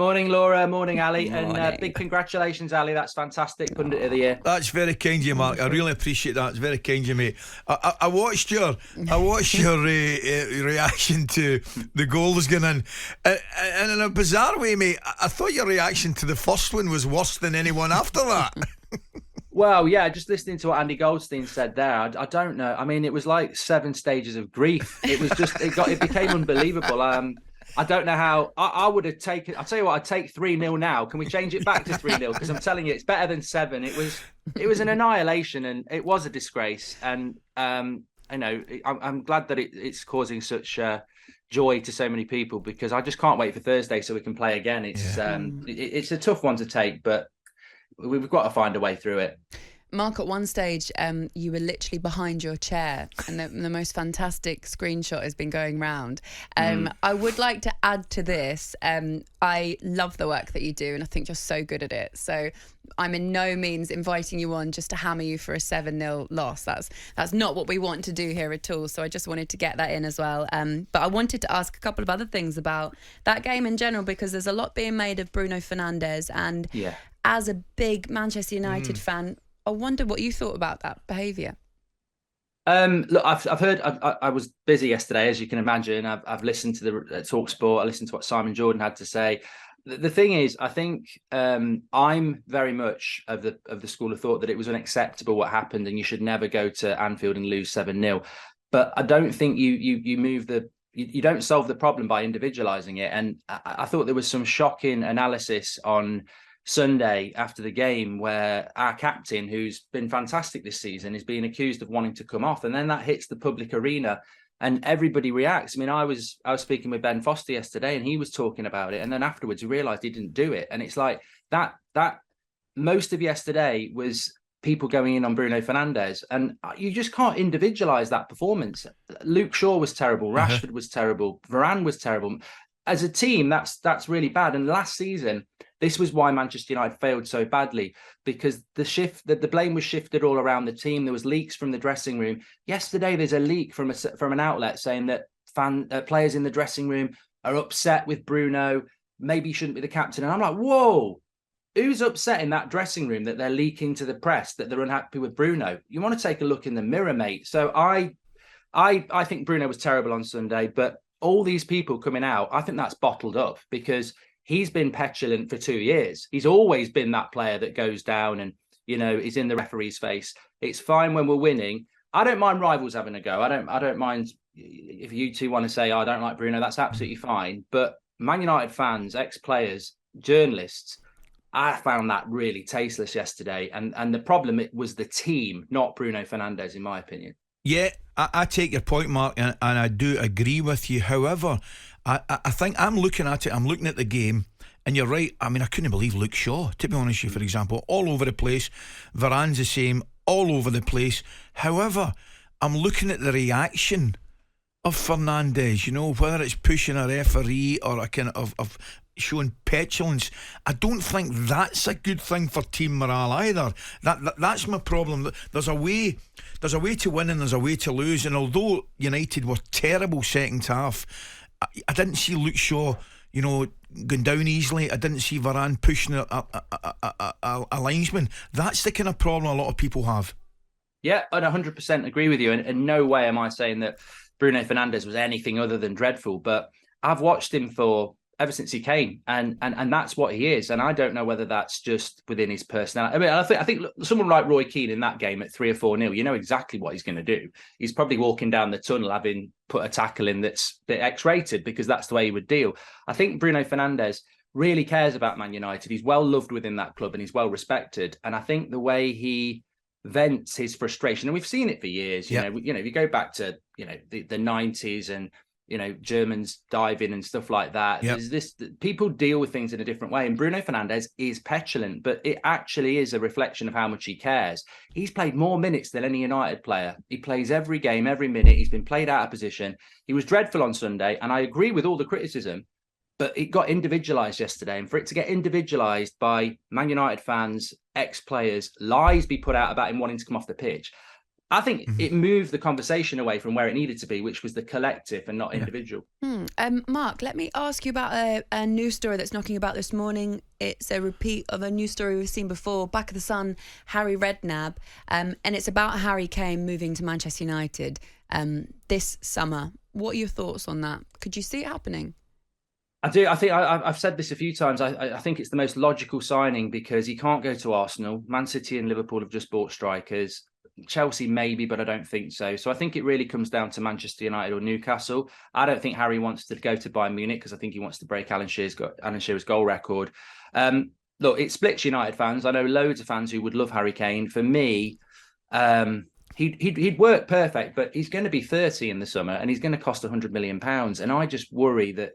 Morning, Laura. Morning, Ali. Morning. And big congratulations, Ali. That's fantastic. Pundit of the year. That's very kind of you, Mark. I really appreciate that. It's very kind of you, mate. I watched your reaction to the goals going in, and in a bizarre way, mate, I thought your reaction to the first one was worse than anyone after that. Well, yeah, just listening to what Andy Goldstein said there, I don't know. I mean, it was like 7 stages of grief. It was just, it became unbelievable. I don't know how I would have taken. I'll tell you what, I'd take 3-0 now. Can we change it back to 3-0? Because I'm telling you, it's better than 7. It was an annihilation, and it was a disgrace. And I'm glad that it's causing such joy to so many people, because I just can't wait for Thursday so we can play again. It's a tough one to take, but we've got to find a way through it. Mark, at one stage, you were literally behind your chair, and the most fantastic screenshot has been going round. I would like to add to this. I love the work that you do, and I think you're so good at it. So I'm in no means inviting you on just to hammer you for a 7-0 loss. That's not what we want to do here at all. So I just wanted to get that in as well. But I wanted to ask a couple of other things about that game in general, because there's a lot being made of Bruno Fernandes, and as a big Manchester United fan, I wonder what you thought about that behaviour. Look, I've heard. I was busy yesterday, as you can imagine. I've listened to the talkSPORT. I listened to what Simon Jordan had to say. The thing is, I think I'm very much of the school of thought that it was unacceptable what happened, and you should never go to Anfield and lose 7-0. But I don't think you don't solve the problem by individualising it. And I thought there was some shocking analysis on Sunday after the game where our captain, who's been fantastic this season, is being accused of wanting to come off, and then that hits the public arena and everybody reacts. I mean, I was speaking with Ben Foster yesterday, and he was talking about it, and then afterwards he realised he didn't do it. And it's like that most of yesterday was people going in on Bruno Fernandes, and you just can't individualise that performance. Luke Shaw was terrible, Rashford was terrible, Varane was terrible. As a team, that's really bad. And last season, this was why Manchester United failed so badly, because the blame was shifted all around the team. There was leaks from the dressing room. Yesterday, there's a leak from an outlet saying that players in the dressing room are upset with Bruno. Maybe he shouldn't be the captain. And I'm like, whoa, who's upset in that dressing room that they're leaking to the press that they're unhappy with Bruno? You want to take a look in the mirror, mate. So I think Bruno was terrible on Sunday, but all these people coming out, I think that's bottled up, because he's been petulant for 2 years. He's always been that player that goes down and, is in the referee's face. It's fine when we're winning. I don't mind rivals having a go. I don't mind if you two want to say, I don't like Bruno, that's absolutely fine. But Man United fans, ex-players, journalists, I found that really tasteless yesterday. And the problem was the team, not Bruno Fernandes, in my opinion. Yeah, I take your point, Mark, and I do agree with you. However, I think I'm looking at the game, and you're right. I mean, I couldn't believe Luke Shaw, to be honest with you, for example, all over the place. Varane's the same, all over the place. However, I'm looking at the reaction of Fernandes, whether it's pushing a referee or a kind of showing petulance. I don't think that's a good thing for team morale either. That's my problem. There's a way to win and there's a way to lose. And although United were terrible second half, I didn't see Luke Shaw, going down easily. I didn't see Varane pushing a linesman. That's the kind of problem a lot of people have. Yeah, I'd 100% agree with you. And in no way am I saying that Bruno Fernandes was anything other than dreadful, but I've watched him ever since he came, and that's what he is. And I don't know whether that's just within his personality. I mean, I think someone like Roy Keane in that game at 3 or 4-0, you know exactly what he's going to do. He's probably walking down the tunnel having put a tackle in that's a bit X-rated, because that's the way he would deal. I think Bruno Fernandes really cares about Man United. He's well loved within that club and he's well respected. And I think the way he vents his frustration, and we've seen it for years. You know, if you go back to the 90s and Germans diving and stuff like that. There's this, people deal with things in a different way. And Bruno Fernandes is petulant, but it actually is a reflection of how much he cares. He's played more minutes than any United player. He plays every game, every minute. He's been played out of position. He was dreadful on Sunday, and I agree with all the criticism, but it got individualised yesterday. And for it to get individualised by Man United fans, ex-players, lies be put out about him wanting to come off the pitch, I think it moved the conversation away from where it needed to be, which was the collective and not individual. Mark, let me ask you about a news story that's knocking about this morning. It's a repeat of a news story we've seen before, back of the sun, Harry Redknapp, and it's about Harry Kane moving to Manchester United this summer. What are your thoughts on that? Could you see it happening? I do. I think I've said this a few times. I think it's the most logical signing because he can't go to Arsenal. Man City and Liverpool have just bought strikers. Chelsea maybe, but I don't think so. So I think it really comes down to Manchester United or Newcastle. I don't think Harry wants to go to Bayern Munich because I think he wants to break Alan Shearer's goal record. Look, it splits United fans. I know loads of fans who would love Harry Kane. For me, he'd work perfect, but he's going to be 30 in the summer and he's going to cost £100 million. And I just worry that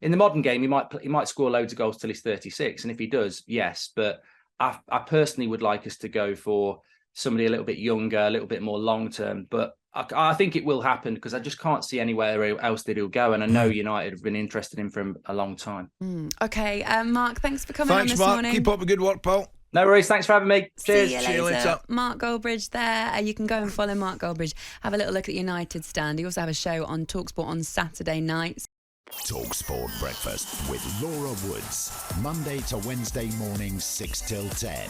in the modern game, he might score loads of goals till he's 36. And if he does, yes. But I personally would like us to go for somebody a little bit younger, a little bit more long-term. But I think it will happen because I just can't see anywhere else that he'll go. And I know United have been interested in him for a long time. Okay, Mark, thanks for coming on this Mark. morning. Keep up the good work, pal. No worries. Thanks for having me. Cheers. See you later. Mark Goldbridge there. You can go and follow Mark Goldbridge. Have a little look at United stand. He also have a show on talkSPORT on Saturday nights. talkSPORT Breakfast with Laura Woods. Monday to Wednesday mornings 6 till 10.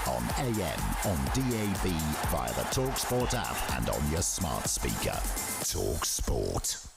On AM, on DAB, via the talkSPORT app and on your smart speaker. talkSPORT.